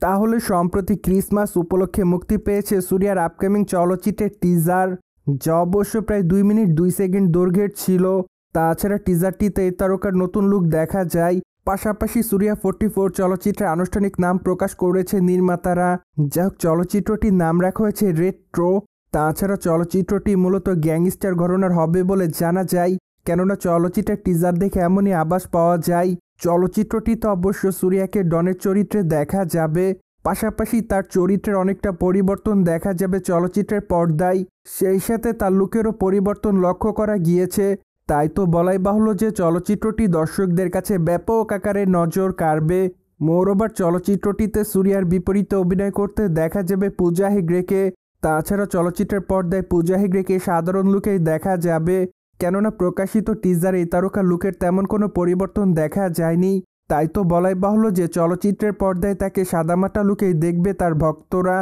তাহলে সম্প্রতি ক্রিসমাস উপলক্ষে মুক্তি পেয়েছে সূর্যার আপকামিং চলচ্চিত্রের টিজার, যা অবশ্য প্রায় 2 মিনিট 2 সেকেন্ড দৈর্ঘ্যের ছিল। তাছাড়া টিজারটিতে এই তারকার নতুন লুক দেখা যায়। পাশাপাশি সূর্যা 44 চলচ্চিত্রের আনুষ্ঠানিক নাম প্রকাশ করেছে নির্মাতারা। যা হোক, চলচ্চিত্রটির নাম রাখা হয়েছে রেট্রো। তাছাড়া চলচ্চিত্রটি মূলত গ্যাংস্টার ঘরানার হবে বলে জানা যায়, কেননা চলচ্চিত্রের টিজার দেখে এমনই আভাস পাওয়া যায়। চলচ্চিত্রটিতে অবশ্য সূর্যাকে ডনের চরিত্রে দেখা যাবে। পাশাপাশি তার চরিত্রের অনেকটা পরিবর্তন দেখা যাবে চলচ্চিত্রের পর্দায়। সেই সাথে তার লুকেরও পরিবর্তন লক্ষ্য করা গিয়েছে। তাই তো বলাই বাহুল্য যে চলচ্চিত্রটি দর্শকদের কাছে ব্যাপক আকারে নজর কাড়বে। মোরওভার চলচ্চিত্রটিতে সূর্যার বিপরীতে অভিনয় করতে দেখা যাবে পূজা হেগড়েকে। তাছাড়া চলচ্চিত্রের পর্দায় পূজা হেগড়েকে সাধারণ লুকেই দেখা যাবে, কেননা প্রকাশিত টিজারে এই তারকা লুকের তেমন কোনো পরিবর্তন দেখা যায়নি। তাই তো বলাই বাহুল্য যে চলচ্চিত্রের পর্দায় তাকে সাদামাটা লুকেই দেখবে তার ভক্তরা।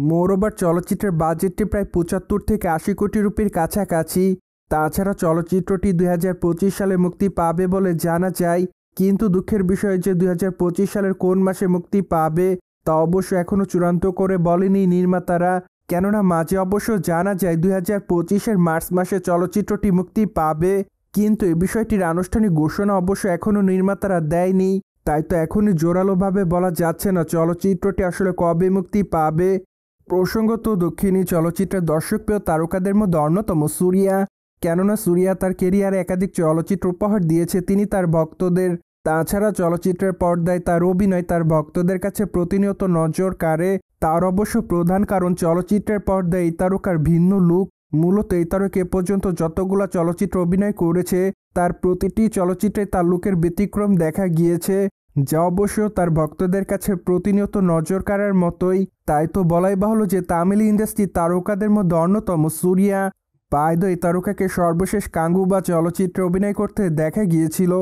মোরওভার চলচ্চিত্রের বাজেটটি প্রায় 75 থেকে 80 কোটি রুপির কাছাকাছি। তাছাড়া চলচ্চিত্রটি 2025 সালে মুক্তি পাবে বলে জানা যায়, কিন্তু দুঃখের বিষয় যে 2025 সালের কোন মাসে মুক্তি পাবে তা অবশ্য এখনও চূড়ান্ত করে বলেনি নির্মাতারা। কেননা মাঝে অবশ্য জানা যায় 2025-এর মার্চ মাসে চলচ্চিত্রটি মুক্তি পাবে, কিন্তু এই বিষয়টির আনুষ্ঠানিক ঘোষণা অবশ্য এখনও নির্মাতারা দেয়নি। তাই তো এখনই জোরালোভাবে বলা যাচ্ছে না চলচ্চিত্রটি আসলে কবে মুক্তি পাবে। প্রসঙ্গত, দক্ষিণী চলচ্চিত্রের দর্শকপ্রিয় তারকাদের মধ্যে অন্যতম সূর্যা, কেননা সূর্যা তার কেরিয়ারে একাধিক চলচ্চিত্র উপহার দিয়েছে তিনি তার ভক্তদের। তাছাড়া চলচ্চিত্রের পর্দায় তার অভিনয় তার ভক্তদের কাছে প্রতিনিয়ত নজর কাড়ে। তার অবশ্য প্রধান কারণ চলচ্চিত্রের পর্দায় এই তারকার ভিন্ন লুক। মূলত এই তারকা এ পর্যন্ত যতগুলো চলচ্চিত্র অভিনয় করেছে তার প্রতিটি চলচ্চিত্রে তার লুকের ব্যতিক্রম দেখা গিয়েছে, যা অবশ্য তার ভক্তদের কাছে প্রতিনিয়ত নজর কাড়ার মতোই। তাই তো বলাই বাহুল্য যে তামিল ইন্ডাস্ট্রির তারকাদের মধ্যে অন্যতম সূর্যা। এই তারকাকে সর্বশেষ কাঙ্গুবা চলচ্চিত্রে অভিনয় করতে দেখা গিয়েছিল,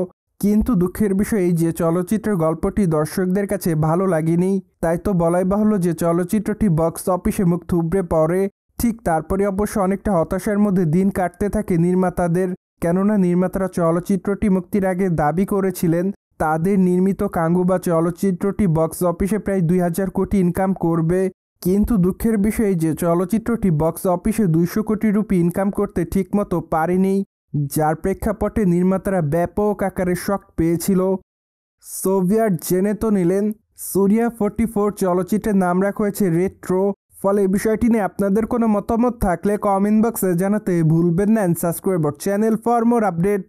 কিন্তু দুঃখের বিষয় এই যে চলচ্চিত্রের গল্পটি দর্শকদের কাছে ভালো লাগেনি। তাই তো বলাই বাহুল্য যে চলচ্চিত্রটি বক্স অফিসে মুখ থুবড়ে পড়ে। ঠিক তারপরে অবশ্য অনেকটা হতাশার মধ্যে দিন কাটতে থাকে নির্মাতাদের, কেননা নির্মাতারা চলচ্চিত্রটি মুক্তির আগে দাবি করেছিলেন তাদের নির্মিত কাঙ্গুবা চলচ্চিত্রটি বক্স অফিসে প্রায় 2000 কোটি ইনকাম করবে। কিন্তু দুঃখের বিষয় যে চলচ্চিত্রটি বক্স অফিসে 200 কোটি রুপি ইনকাম করতে ঠিকমতো পারেনি, যার প্রেক্ষাপটে নির্মাতারা ব্যাপক আকারে শক পেয়েছিল। সোভিয়ার জেনে তো নিলেন সূর্যা 44 চলচ্চিত্রের নাম রাখা হয়েছে রেট্রো। ফলে এই বিষয়টি নিয়ে আপনাদের কোনো মতামত থাকলে কমেন্ট বক্সে জানাতে ভুলবেন না। Subscribe channel for more update.